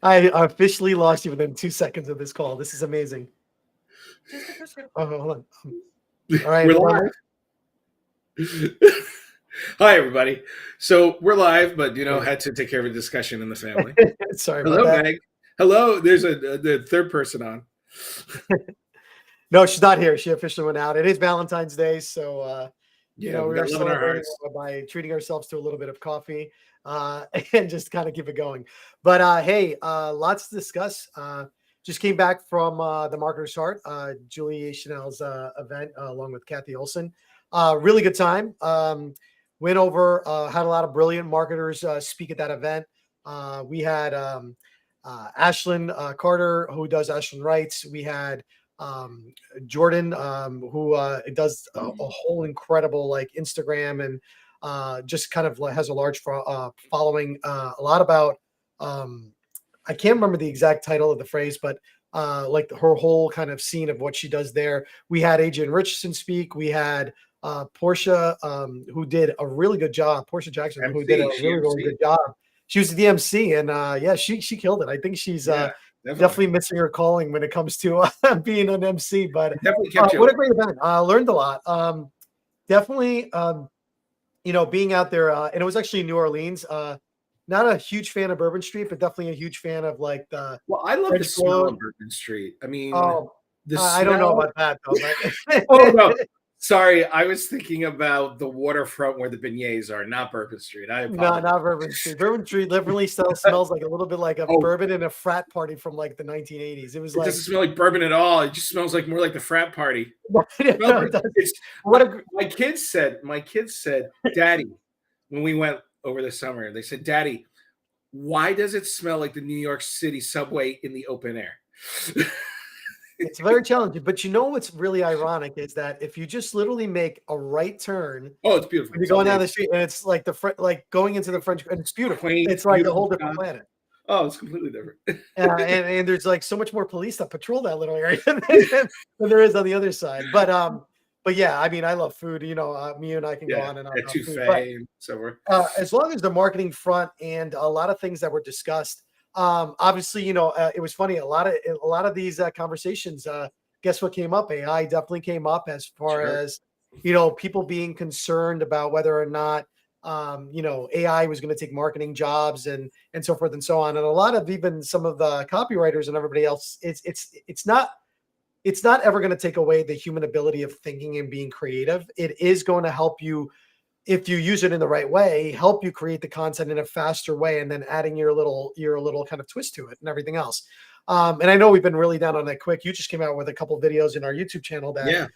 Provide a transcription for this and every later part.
I officially lost you within 2 seconds of this call. This is amazing. Oh, hold on. All right. We're live. Hi, everybody. So we're live, but had to take care of a discussion in the family. Sorry Hello, about that. Meg. Hello. There's the third person on. No, she's not here. She officially went out. It is Valentine's Day, so we we got are love in our celebrating hearts. by treating ourselves to a little bit of coffee and just kind of keep it going. But hey, lots to discuss. Just came back from the Marketer's Heart, Julie Chanel's event, along with Kathy Olsen. Really good time. Went over, had a lot of brilliant marketers speak at that event. We had Ashland Carter, who does Ashland Rights. We had Jordan, who does a whole incredible like Instagram and just kind of has a large following. A lot about I can't remember the exact title of the phrase, but like her whole kind of scene of what she does there. We had Adrian Richardson speak. We had Porsha, who did a really good job. Porsha Jackson, MC, who did a really good job. She was the MC, and yeah, she killed it. I think she's definitely missing her calling when it comes to being an MC. But what a great event! Learned a lot. Definitely, being out there, and it was actually in New Orleans. Not a huge fan of Bourbon Street, but definitely a huge fan of like the. Well, I love the smell of Bourbon Street. I mean, I don't know about that though. But oh no. Sorry, I was thinking about the waterfront where the beignets are, not Bourbon Street. I apologize. No, not Bourbon Street. Bourbon Street literally still smells like a little bit like a bourbon in a frat party from like the 1980s. It doesn't smell like bourbon at all. It just smells like more like the frat party. My kids said, Daddy, when we went over the summer, they said, Daddy, why does it smell like the New York City subway in the open air? It's very challenging, but what's really ironic is that if you just literally make a right turn, it's beautiful. You're going down the street, and it's like like going into the French, and it's beautiful. It's like a whole different planet. Oh, it's completely different. and there's like so much more police that patrol that little area than there is on the other side. But yeah, I mean, I love food. Me and I can go on and on. And so forth. As long as the marketing front and a lot of things that were discussed. Obviously, it was funny. A lot of these conversations. Guess what came up? AI definitely came up as far as people being concerned about whether or not AI was going to take marketing jobs and so forth and so on. And a lot of even some of the copywriters and everybody else, it's not ever going to take away the human ability of thinking and being creative. It is going to help you, if you use it in the right way, help you create the content in a faster way, and then adding your little kind of twist to it and everything else. And I know we've been really down on that quick. You just came out with a couple of videos in our YouTube channel that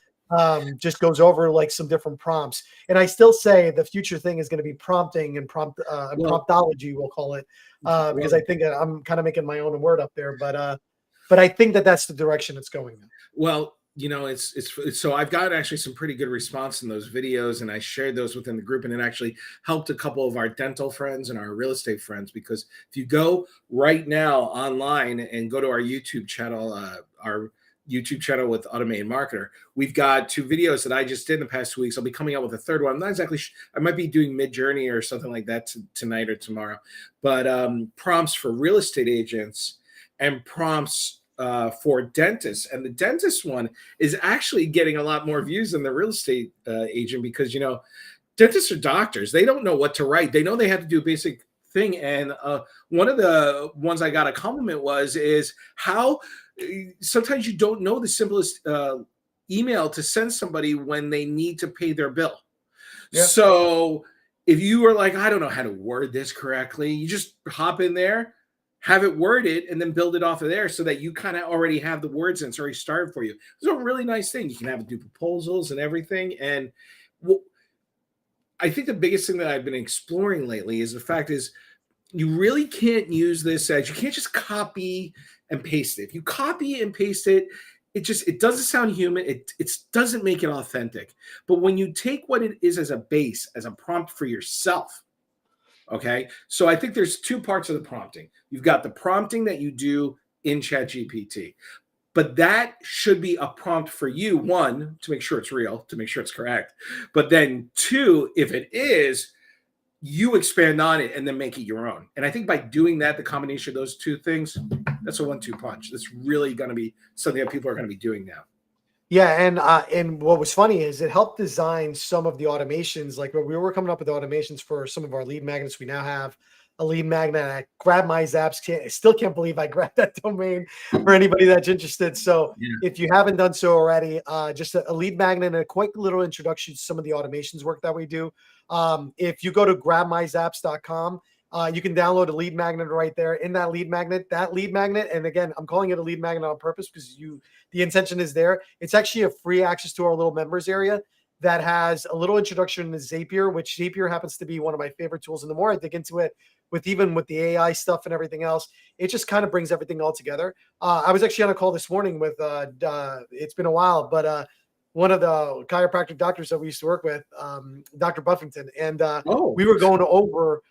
just goes over like some different prompts. And I still say the future thing is going to be prompting and promptology, we'll call it, because I think I'm kind of making my own word up there, but I think that's the direction it's going in. Well, it's so I've got actually some pretty good response in those videos, and I shared those within the group, and it actually helped a couple of our dental friends and our real estate friends, because if you go right now online and go to our YouTube channel, with Automated Marketer, we've got 2 videos that I just did in the past 2 weeks. I'll be coming out with a third one. I'm not exactly I might be doing Mid-Journey or something like that tonight or tomorrow, but prompts for real estate agents and prompts for dentists. And the dentist one is actually getting a lot more views than the real estate agent, because dentists are doctors. They don't know what to write. They know they have to do a basic thing. And one of the ones I got a compliment is how sometimes you don't know the simplest email to send somebody when they need to pay their bill. Yeah. So if you are like, I don't know how to word this correctly, you just hop in there, have it worded, and then build it off of there so that you kind of already have the words and it's already started for you. It's a really nice thing. You can have it do proposals and everything. And I think the biggest thing that I've been exploring lately is the fact is you really can't use this as, you can't just copy and paste it. If you copy and paste it, it doesn't sound human. It doesn't make it authentic. But when you take what it is as a base, as a prompt for yourself, okay, so I think there's 2 parts of the prompting. You've got the prompting that you do in ChatGPT, but that should be a prompt for you, 1, to make sure it's real, to make sure it's correct. But then 2, if it is, you expand on it and then make it your own. And I think by doing that, the combination of those two things, that's a 1-2 punch. That's really going to be something that people are going to be doing now. Yeah, and what was funny is it helped design some of the automations. Like when we were coming up with automations for some of our lead magnets, we now have a lead magnet. I grabbed my Zaps. I still can't believe I grabbed that domain for anybody that's interested. So if you haven't done so already, just a lead magnet and a quick little introduction to some of the automations work that we do. If you go to grabmyzaps.com, you can download a lead magnet right there. In that lead magnet, and again, I'm calling it a lead magnet on purpose because the intention is there. It's actually a free access to our little members area that has a little introduction to Zapier, which Zapier happens to be one of my favorite tools. And the more I dig into it, with the AI stuff and everything else, it just kind of brings everything all together. I was actually on a call this morning with, it's been a while, but one of the chiropractic doctors that we used to work with, Dr. Buffington. And we were going over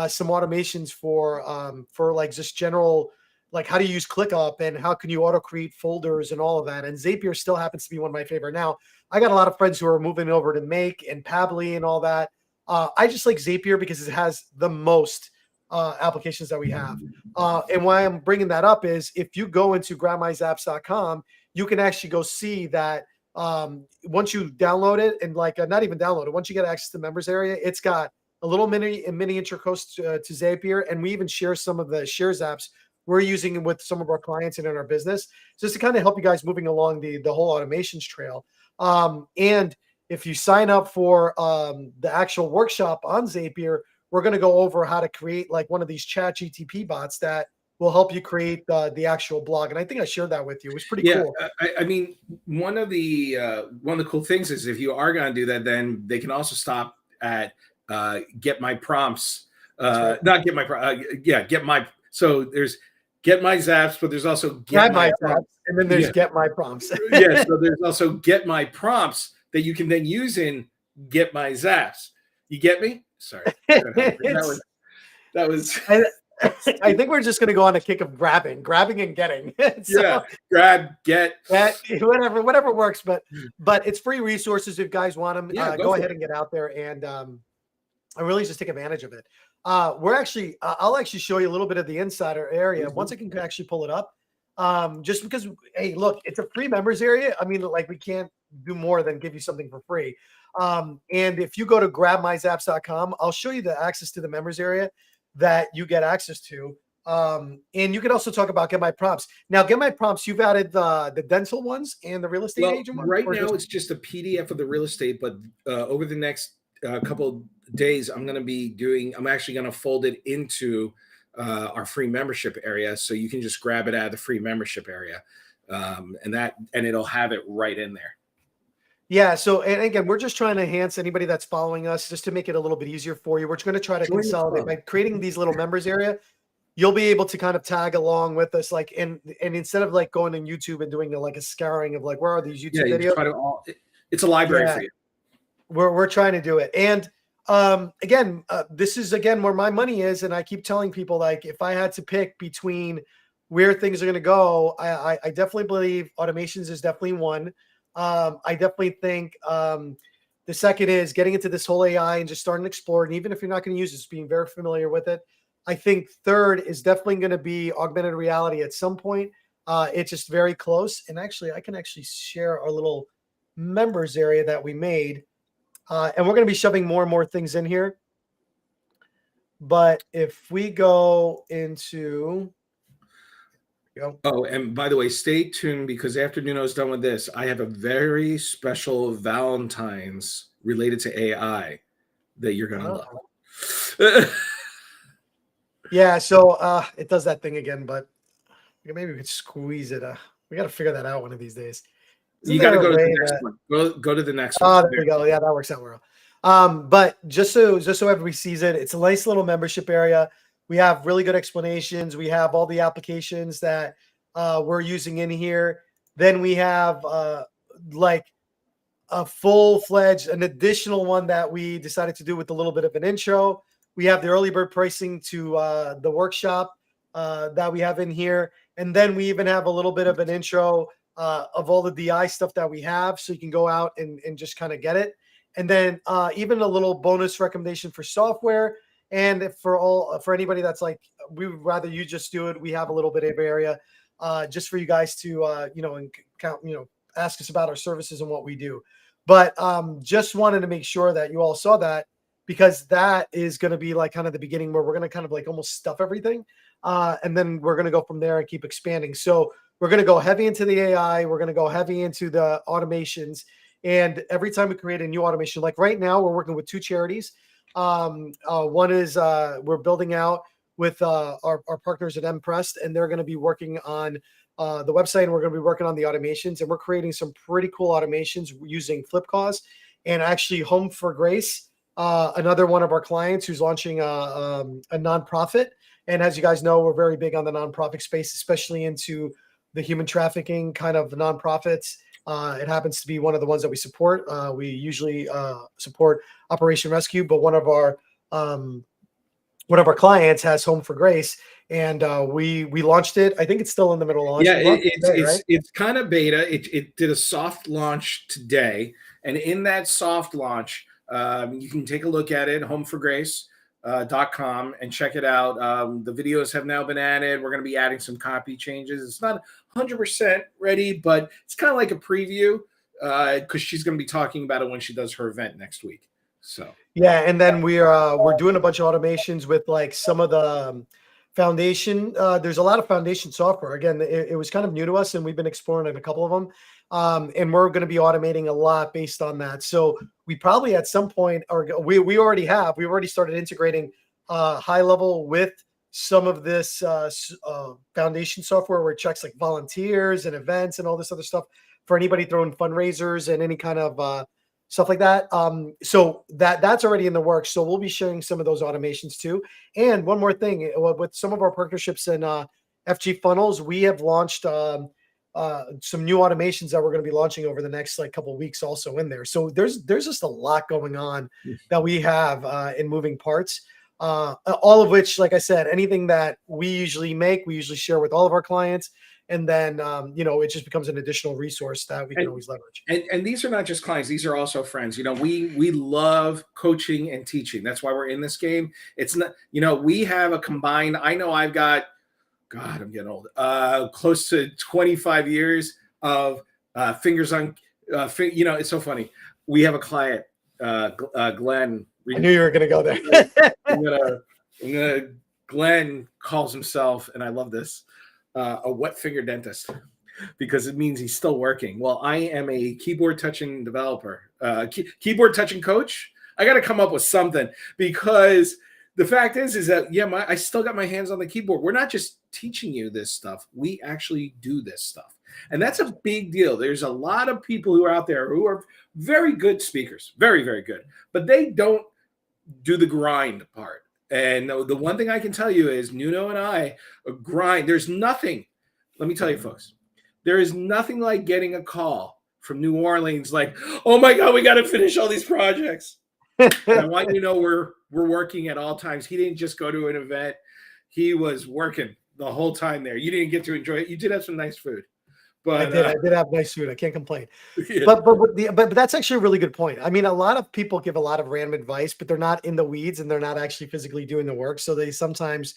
some automations for like just general, like how to use ClickUp and how can you auto create folders and all of that. And Zapier still happens to be one of my favorite. Now, I got a lot of friends who are moving over to Make and Pabbly and all that. I just like Zapier because it has the most applications that we have. And why I'm bringing that up is if you go into grabmyzaps.com, you can actually go see that once you download it and like not even download it, once you get access to the members area, it's got a little miniature coast to Zapier. And we even share some of the shares apps we're using with some of our clients and in our business, just to kind of help you guys moving along the whole automations trail. And if you sign up for the actual workshop on Zapier, we're going to go over how to create like one of these ChatGTP bots that will help you create the actual blog. And I think I shared that with you. It was pretty cool. I mean, one of the cool things is if you are going to do that, then they can also stop at get my prompts. Not get my get my. So there's get my zaps, but there's also get my prompts, and then there's get my prompts. So there's also get my prompts that you can then use in get my zaps. You get me? Sorry, that was. I think we're just going to go on a kick of grabbing and getting. Grab, get, whatever works. But it's free resources if guys want them. Go ahead and get out there and I really just take advantage of it. I'll actually show you a little bit of the insider area once I can actually pull it up. Just because, hey, look, it's a free members area. I mean, like we can't do more than give you something for free. And if you go to grabmyzaps.com, I'll show you the access to the members area that you get access to. And you can also talk about Get My Prompts. Now, Get My Prompts, you've added the dental ones and the real estate agent one? Right now, it's just a PDF of the real estate, but over the next couple days, I'm actually going to fold it into our free membership area. So you can just grab it out of the free membership area. And it'll have it right in there. Yeah. So, and again, we're just trying to enhance anybody that's following us just to make it a little bit easier for you. We're going to try to consolidate by creating these little members area. You'll be able to kind of tag along with us, like, and instead of like going on YouTube and doing like a scouring of like, where are these YouTube videos? It's a library for you. We're trying to do it. And this is where my money is. And I keep telling people, like, if I had to pick between where things are going to go, I definitely believe automations is definitely one. I definitely think the second is getting into this whole AI and just starting to explore. And even if you're not going to use it, just being very familiar with it. I think third is definitely going to be augmented reality at some point. It's just very close. And actually, I can actually share our little members area that we made. And we're going to be shoving more and more things in here. But if we go into... Oh, and by the way, stay tuned because after Nuno's done with this, I have a very special Valentine's related to AI that you're going to love. Yeah, so it does that thing again, but maybe we could squeeze it. We got to figure that out one of these days. You got to go to the next one. Go to the next one. Oh, there we go. Yeah, that works out well. But just so everybody sees it, it's a nice little membership area. We have really good explanations. We have all the applications that we're using in here. Then we have like a full-fledged, an additional one that we decided to do with a little bit of an intro. We have the early bird pricing to the workshop that we have in here. And then we even have a little bit of an intro of all the DI stuff that we have. So you can go out and just kind of get it. And then even a little bonus recommendation for software. And for anybody that's like, we would rather you just do it. We have a little bit of area just for you guys to, and count, ask us about our services and what we do. But just wanted to make sure that you all saw that, because that is going to be like kind of the beginning where we're going to kind of like almost stuff everything. And then we're going to go from there and keep expanding. So we're going to go heavy into the AI. We're going to go heavy into the automations. And every time we create a new automation, like right now, we're working with 2 charities. One is we're building out with our partners at Mprest, and they're going to be working on the website, and we're going to be working on the automations, and we're creating some pretty cool automations using Flipcause. And actually Home for Grace, another one of our clients who's launching a nonprofit. And as you guys know, we're very big on the nonprofit space, especially into the human trafficking kind of nonprofits. It happens to be one of the ones that we support. We usually support Operation Rescue, but one of our clients has Home for Grace, and we launched it. I think it's still in the middle of launch. Yeah, right? It's kind of beta. It did a soft launch today, and in that soft launch, you can take a look at it, homeforgrace.com, and check it out. The videos have now been added. We're going to be adding some copy changes. It's not 100% ready, but it's kind of like a preview because she's going to be talking about it when she does her event next week. So yeah, and then we're doing a bunch of automations with like some of the foundation. There's a lot of foundation software. Again, it was kind of new to us, and we've been exploring a couple of them. And we're going to be automating a lot based on that. So we probably at some point, or we've already started integrating high level with some of this foundation software where it checks like volunteers and events and all this other stuff for anybody throwing fundraisers and any kind of stuff like that. So that's already in the works. So we'll be sharing some of those automations too. And one more thing, with some of our partnerships and FG funnels, we have launched some new automations that we're going to be launching over the next like couple of weeks also in there. So there's just a lot going on that we have in moving parts. All of which, like I said, anything that we usually share with all of our clients. And then, it just becomes an additional resource that we can always leverage. And these are not just clients. These are also friends. We love coaching and teaching. That's why we're in this game. It's not, we have a combined, I know I've got, God, I'm getting old, close to 25 years of fingers on, it's so funny. We have a client, Glenn. I knew you were going to go there. Glenn calls himself, and I love this, a wet finger dentist, because it means he's still working. Well, I am a keyboard touching developer, keyboard touching coach. I got to come up with something, because the fact is that, I still got my hands on the keyboard. We're not just teaching you this stuff. We actually do this stuff. And that's a big deal. There's a lot of people who are out there who are very good speakers, very, very good, but they don't do the grind part. And the one thing I can tell you is Nuno and I grind. There's nothing, let me tell you folks, there is nothing like getting a call from New Orleans like, oh my God, we got to finish all these projects. I want you to know we're working at all times. He didn't just go to an event. He was working the whole time there. You didn't get to enjoy it. You did have some nice food. But I did have nice food. I can't complain. Yeah. But that's actually a really good point. I mean, a lot of people give a lot of random advice, but they're not in the weeds and they're not actually physically doing the work. So they sometimes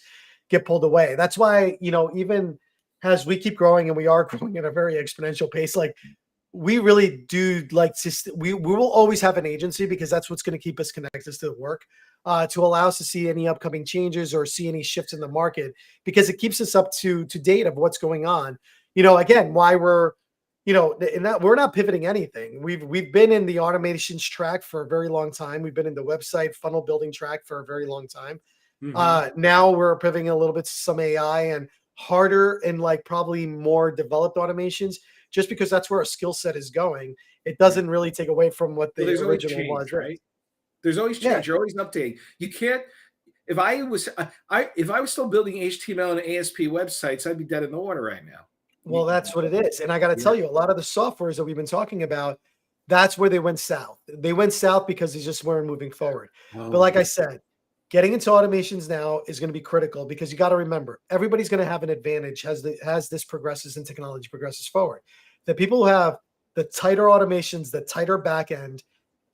get pulled away. That's why, even as we keep growing, and we are growing at a very exponential pace, like we really do like to, we will always have an agency, because that's what's going to keep us connected to the work, to allow us to see any upcoming changes or see any shifts in the market, because it keeps us up to date of what's going on. Again, why we're, in that we're not pivoting anything. We've been in the automations track for a very long time. We've been in the website funnel building track for a very long time. Mm-hmm. Now we're pivoting a little bit to some AI and harder and like probably more developed automations, just because that's where our skill set is going. It doesn't really take away from what the original was, right? There's always change. Yeah. You're always updating. You can't. If I was still building HTML and ASP websites, I'd be dead in the water right now. Well, that's what it is. And I got to tell you, a lot of the softwares that we've been talking about, that's where they went south. They went south because they just weren't moving forward. Oh. But like I said, getting into automations now is going to be critical, because you got to remember, everybody's going to have an advantage as this progresses and technology progresses forward. The people who have the tighter automations, the tighter back end,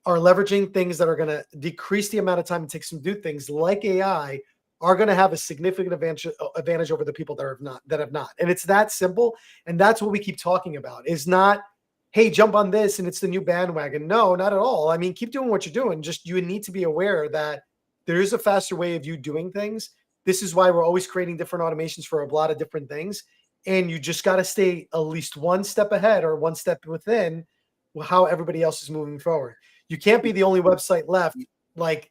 are leveraging things that are going to decrease the amount of time it takes them to do things like AI are going to have a significant advantage over the people that have not. And it's that simple. And that's what we keep talking about, is not, hey, jump on this and it's the new bandwagon. No, not at all. I mean, keep doing what you're doing. Just you need to be aware that there is a faster way of you doing things. This is why we're always creating different automations for a lot of different things. And you just got to stay at least one step ahead or one step within how everybody else is moving forward. You can't be the only website left like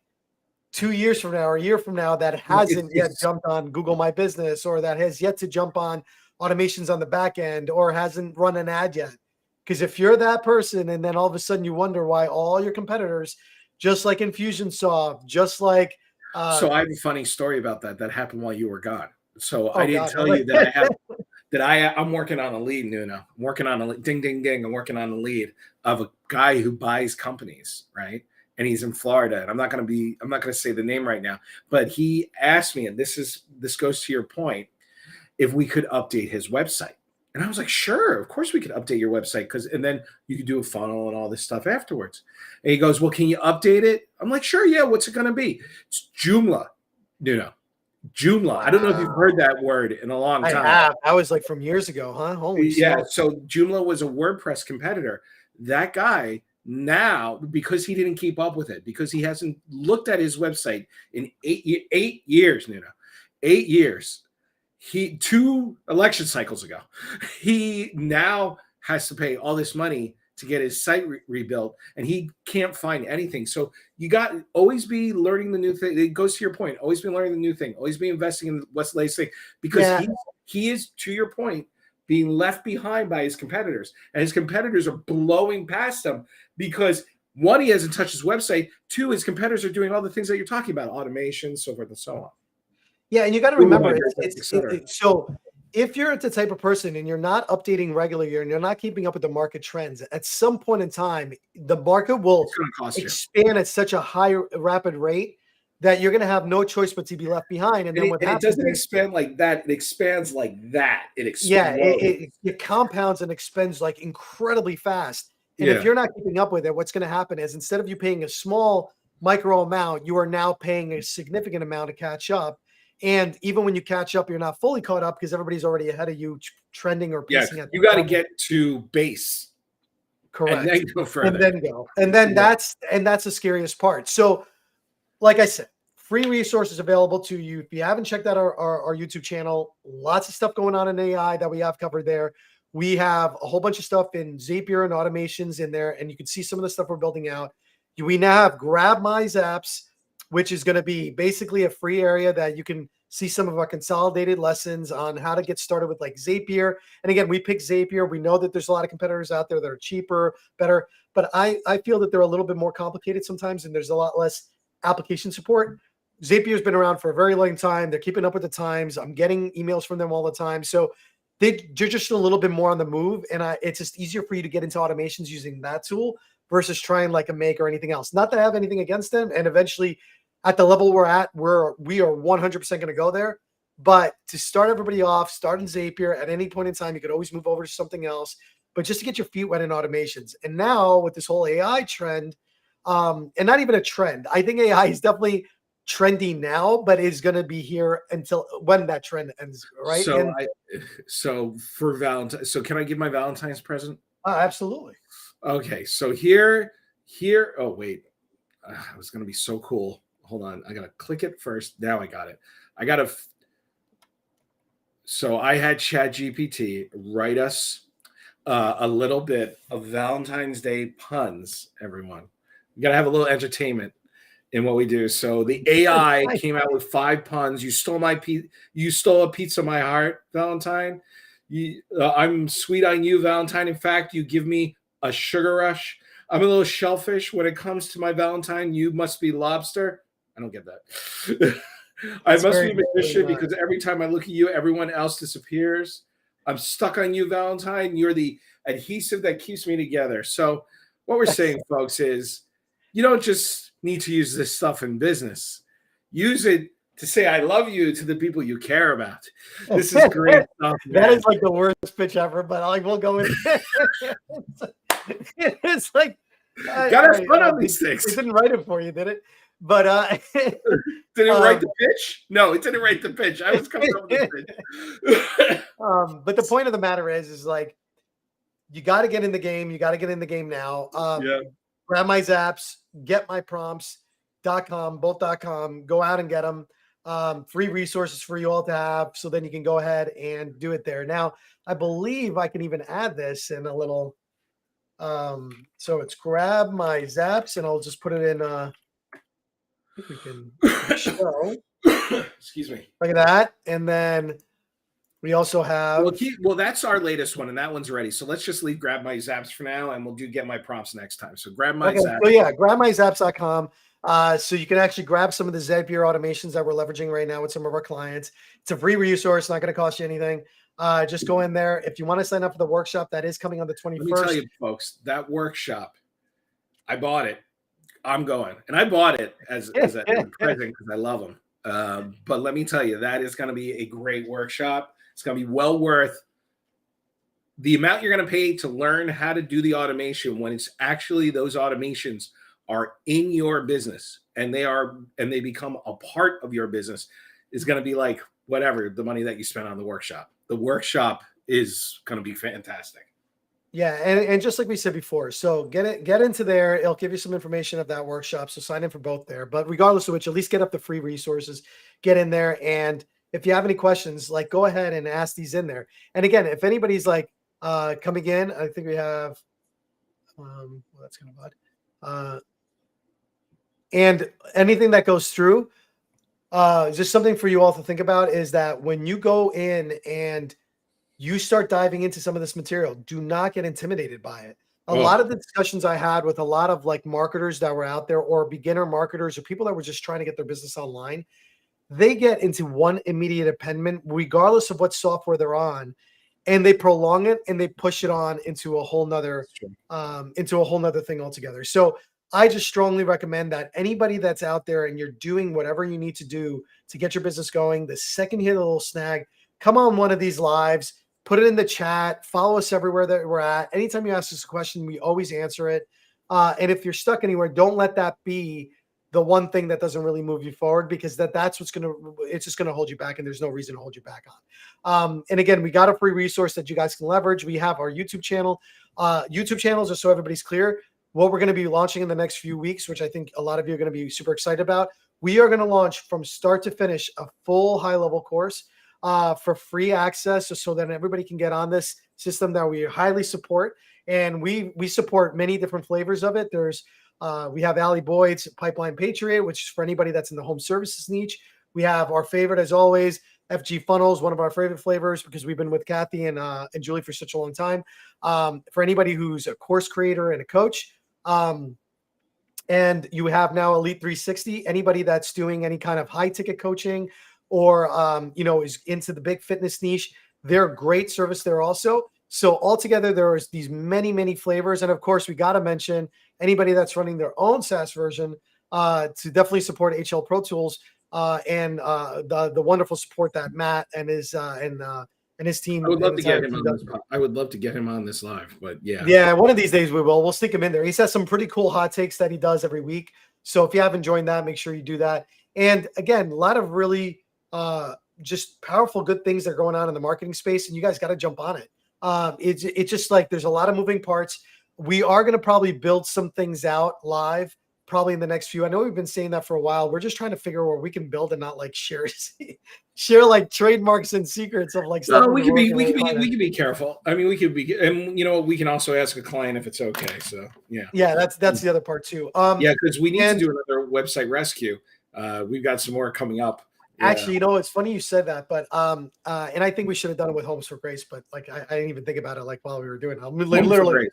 2 years from now or a year from now that hasn't yet jumped on Google My Business, or that has yet to jump on automations on the back end, or hasn't run an ad yet. Because if you're that person and then all of a sudden you wonder why all your competitors, just like Infusionsoft, just like so I have a funny story about that happened while you were gone. So I didn't God, tell you that I'm working on a lead, Nuno. I'm working on a ding, ding, ding. I'm working on a lead of a guy who buys companies, right? And he's in Florida. And I'm not going to say the name right now, but he asked me, and this goes to your point, if we could update his website. And I was like, sure, of course we could update your website, and then you could do a funnel and all this stuff afterwards. And he goes, well, can you update it? I'm like, sure, yeah. What's it going to be? It's Joomla, Nuno. Joomla. I don't know if you've heard that word in a long time. I have. That was like from years ago, huh? Holy shit. So Joomla was a WordPress competitor. That guy now, because he didn't keep up with it, because he hasn't looked at his website in 8 years, Nuno, 8 years. 2 election cycles ago, he now has to pay all this money to get his site rebuilt, and he can't find anything. So you got to always be learning the new thing. It goes to your point. Always be learning the new thing. Always be investing in what's the latest thing, because he is, to your point, being left behind by his competitors, and his competitors are blowing past him because, 1, he hasn't touched his website. 2, his competitors are doing all the things that you're talking about, automation, so forth and so on. Yeah, and you got to remember, so if you're the type of person and you're not updating regularly and you're not keeping up with the market trends, at some point in time, the market will expand at such a high, rapid rate that you're going to have no choice but to be left behind. And then it doesn't expand like that. It expands like that. It explodes. Yeah, it compounds and expands like incredibly fast. And if you're not keeping up with it, what's going to happen is, instead of you paying a small micro amount, you are now paying a significant amount to catch up. And even when you catch up, you're not fully caught up because everybody's already ahead of you, trending or pacing. You got to get to base. Correct. And then go further. And then go. And then that's the scariest part. So, like I said, free resources available to you. If you haven't checked out our YouTube channel, lots of stuff going on in AI that we have covered there. We have a whole bunch of stuff in Zapier and automations in there, and you can see some of the stuff we're building out. We now have Grab My Zaps, which is going to be basically a free area that you can see some of our consolidated lessons on how to get started with, like Zapier. And again, we picked Zapier. We know that there's a lot of competitors out there that are cheaper, better, but I feel that they're a little bit more complicated sometimes, and there's a lot less application support. Zapier's been around for a very long time. They're keeping up with the times. I'm getting emails from them all the time. So they're just a little bit more on the move, and it's just easier for you to get into automations using that tool versus trying like a Make or anything else. Not that I have anything against them, and eventually at the level we're at, we are 100% going to go there. But to start everybody off, start in Zapier. At any point in time, you could always move over to something else. But just to get your feet wet in automations. And now with this whole AI trend, and not even a trend, I think AI is definitely trendy now, but is going to be here until when that trend ends, right? So for Valentine's, so can I give my Valentine's present? Absolutely. Okay, so here. Oh wait, it was going to be so cool. Hold on, I gotta click it first. Now I got it. So I had ChatGPT write us a little bit of Valentine's Day puns. Everyone, we gotta have a little entertainment in what we do. So the AI came out with 5 puns. You stole a piece of my heart, Valentine. I'm sweet on you, Valentine. In fact, you give me a sugar rush. I'm a little shellfish. When it comes to my Valentine, you must be lobster. I don't get that. I must be a magician because every time I look at you, everyone else disappears. I'm stuck on you, Valentine. You're the adhesive that keeps me together. So what we're saying, folks, is you don't just need to use this stuff in business. Use it to say I love you to the people you care about. This is great stuff. That is like the worst pitch ever, but like we'll go with it. It's like Gotta have fun on these things. It didn't write it for you, did it? But did it write the pitch? No, it didn't write the pitch. I was coming up with the pitch. But the point of the matter is like, you got to get in the game. You got to get in the game now. Grab my Zaps, getmyprompts.com, both.com. Go out and get them. Free resources for you all to have. So then you can go ahead and do it there. Now, I believe I can even add this in a little. So it's grab my Zaps, and I'll just put it in. I think we can show. Excuse me. Look at that. And then we also have. Well, that's our latest one, and that one's ready. So let's just leave grab my Zaps for now, and we'll do get my prompts next time. So grab my Zaps. So yeah, grabmyzaps.com. So you can actually grab some of the Zapier automations that we're leveraging right now with some of our clients. It's a free resource, not going to cost you anything. Just go in there. If you want to sign up for the workshop, that is coming on the 21st. Let me tell you, folks, that workshop, I bought it. I'm going. And I bought it as a present because I love them. But let me tell you, that is going to be a great workshop. It's going to be well worth the amount you're going to pay to learn how to do the automation when it's actually those automations are in your business and they become a part of your business is going to be like whatever the money that you spent on the workshop. The workshop is going to be fantastic. Yeah, and just like we said before, so get into there. It'll give you some information of that workshop. So sign in for both there. But regardless of which, at least get up the free resources, get in there. And if you have any questions, like go ahead and ask these in there. And again, if anybody's like coming in, I think we have well, that's kind of odd. And anything that goes through, just something for you all to think about is that when you go in and you start diving into some of this material, do not get intimidated by it. A lot of the discussions I had with a lot of like marketers that were out there or beginner marketers or people that were just trying to get their business online, they get into one immediate appendment, regardless of what software they're on, and they prolong it and they push it on into a whole nother thing altogether. So I just strongly recommend that anybody that's out there and you're doing whatever you need to do to get your business going, the second you hit a little snag, come on one of these lives, put it in the chat, follow us everywhere that we're at. Anytime you ask us a question, we always answer it. And if you're stuck anywhere, don't let that be the one thing that doesn't really move you forward, because that's what's it's just going to hold you back, and there's no reason to hold you back on. And again, we got a free resource that you guys can leverage. We have our YouTube channel. YouTube channels, just so everybody's clear, what we're going to be launching in the next few weeks, which I think a lot of you are going to be super excited about. We are going to launch from start to finish a full high-level course for free access, so that everybody can get on this system that we highly support. And we support many different flavors of it. We have Allie Boyd's Pipeline Patriot, which is for anybody that's in the home services niche. We have our favorite, as always, FG Funnels, one of our favorite flavors, because we've been with Kathy and Julie for such a long time. For anybody who's a course creator and a coach. And you have now Elite 360, anybody that's doing any kind of high ticket coaching or, is into the big fitness niche. They're a great service there also. So altogether, there's these many, many flavors. And of course, we got to mention anybody that's running their own SaaS version to definitely support HL Pro Tools and the wonderful support that Matt and his team. I would love to get him on this. I would love to get him on this live, but yeah. Yeah, one of these days we will. We'll stick him in there. He has some pretty cool hot takes that he does every week. So if you haven't joined that, make sure you do that. And again, a lot of really just powerful, good things that are going on in the marketing space, and you guys got to jump on it. It's just like there's a lot of moving parts. We are going to probably build some things out live probably in the next few. I know we've been saying that for a while. We're just trying to figure out where we can build and not like share like trademarks and secrets of like stuff. No, we can be careful. I mean, we can also ask a client if it's okay. So yeah, that's the other part too. Because we need to do another website rescue. We've got some more coming up. Actually, it's funny you said that, but and I think we should have done it with Homes for Grace, but like I didn't even think about it like while we were doing it. Literally,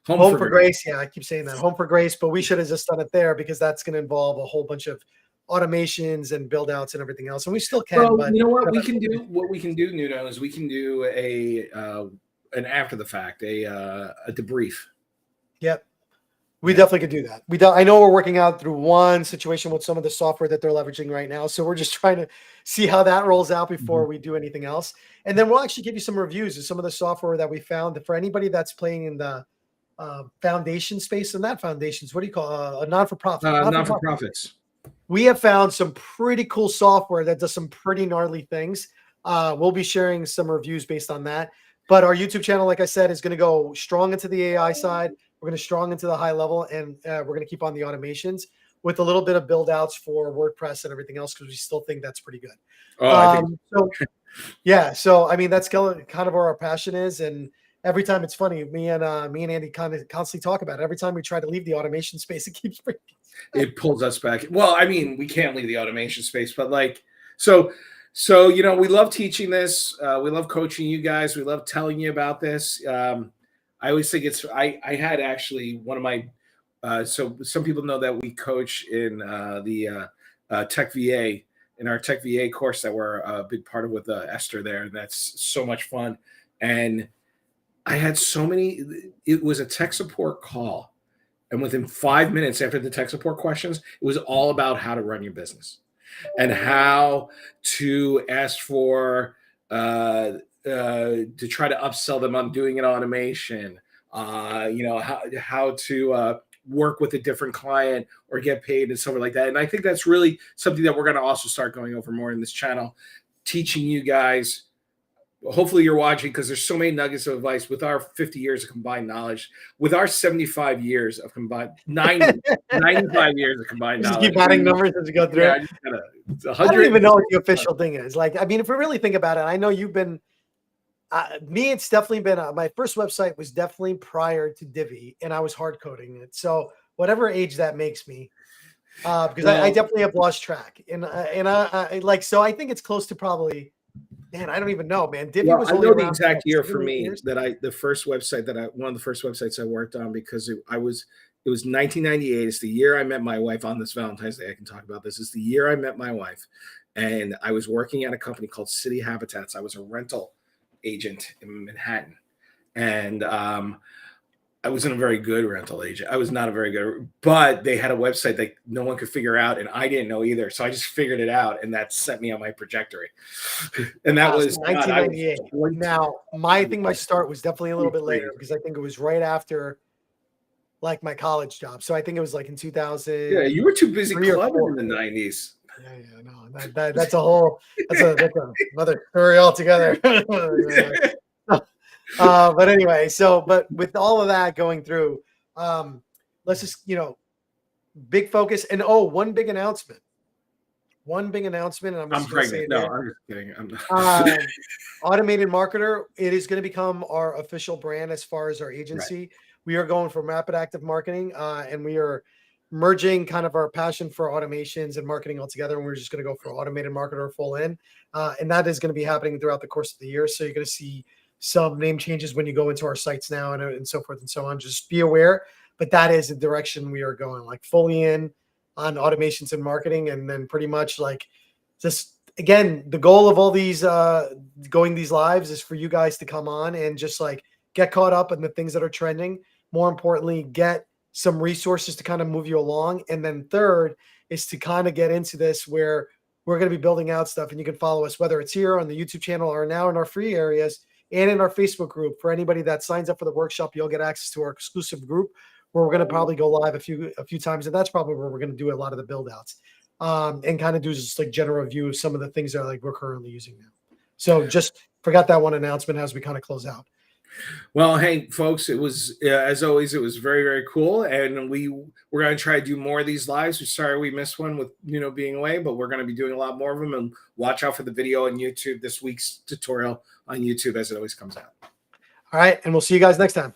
Home for Grace. Yeah, I keep saying that, Home for Grace, but we should have just done it there because that's going to involve a whole bunch of automations and build outs and everything else, and we still can. Well, but you know what we can do? What we can do, Nuno, is we can do an after the fact, a debrief. Yep. We definitely could do that. I know we're working out through one situation with some of the software that they're leveraging right now. So we're just trying to see how that rolls out before we do anything else. And then we'll actually give you some reviews of some of the software that we found for anybody that's playing in the foundation space, and not foundations. What do you call a non-for-profit? Non-for-profits. We have found some pretty cool software that does some pretty gnarly things. We'll be sharing some reviews based on that. But our YouTube channel, like I said, is going to go strong into the AI side. We're going to strong into the high level, and we're going to keep on the automations with a little bit of build outs for WordPress and everything else, because we still think that's pretty good. So I mean, that's kind of where our passion is. And every time, it's funny, me and Andy kind of constantly talk about it. Every time we try to leave the automation space, it keeps bringing it pulls us back. Well, I mean, we can't leave the automation space, but like, so you know, we love teaching this. We love coaching you guys. We love telling you about this. I always think I had actually one of my so some people know that we coach in the Tech VA, in our Tech VA course that we're a big part of with Esther there. And that's so much fun. And I had so many, it was a tech support call. And within 5 minutes after the tech support questions, it was all about how to run your business and how to ask for, to try to upsell them on doing an automation, you know, how to work with a different client or get paid and something like that. And I think that's really something that we're going to also start going over more in this channel, teaching you guys. Hopefully you're watching, because there's so many nuggets of advice with our 50 years of combined knowledge, with our 75 years of combined 95 years of combined knowledge. Keep adding numbers as we go through. Yeah, I don't even know what the official thing is. Like, I mean, if we really think about it, I know you've been, me, it's definitely been, my first website was definitely prior to Divi, and I was hard coding it. So whatever age that makes me, because I definitely have lost track. And I like, so I think it's close to probably, man, I don't even know, man. Divi was I only know the around exact year for 7 me years. that the first website one of the first websites I worked on, because it was 1998. It's the year I met my wife. On this Valentine's Day, I can talk about this. It's the year I met my wife, and I was working at a company called City Habitats. I was a rental agent in Manhattan, and I wasn't a very good rental agent. I was not a very good, but they had a website that no one could figure out, and I didn't know either. So I just figured it out, and that set me on my trajectory. And that was 1998. Now, my start was definitely a little bit later, because I think it was right after like my college job. So I think it was like in 2000. Yeah, you were too busy clubbing in the 90s. Yeah, no, that's another story altogether. But anyway, but with all of that going through, let's just, you know, big focus. And one big announcement. And I'm just pregnant. No, I'm just kidding. I'm not. Automated Marketer, it is going to become our official brand as far as our agency. Right. We are going for rapid active marketing, and we are merging kind of our passion for automations and marketing all together. And we're just going to go for Automated Marketer full in. And that is going to be happening throughout the course of the year. So you're going to see some name changes when you go into our sites now, and so forth and so on. Just be aware, but that is the direction we are going, like fully in on automations and marketing. And then pretty much like just, again, the goal of all these going these lives is for you guys to come on and just like get caught up in the things that are trending. More importantly, get some resources to kind of move you along. And then third is to kind of get into this where we're going to be building out stuff, and you can follow us, whether it's here on the YouTube channel or now in our free areas, and in our Facebook group. For anybody that signs up for the workshop, you'll get access to our exclusive group where we're going to probably go live a few times. And that's probably where we're going to do a lot of the build outs, and kind of do just like general view of some of the things that like we're currently using now. So just forgot that one announcement as we kind of close out. Well, hey, folks, it was, as always, it was very, very cool. And we're going to try to do more of these lives. We're sorry we missed one with, being away, but we're going to be doing a lot more of them. And watch out for the video on YouTube, this week's tutorial on YouTube, as it always comes out. All right. And we'll see you guys next time.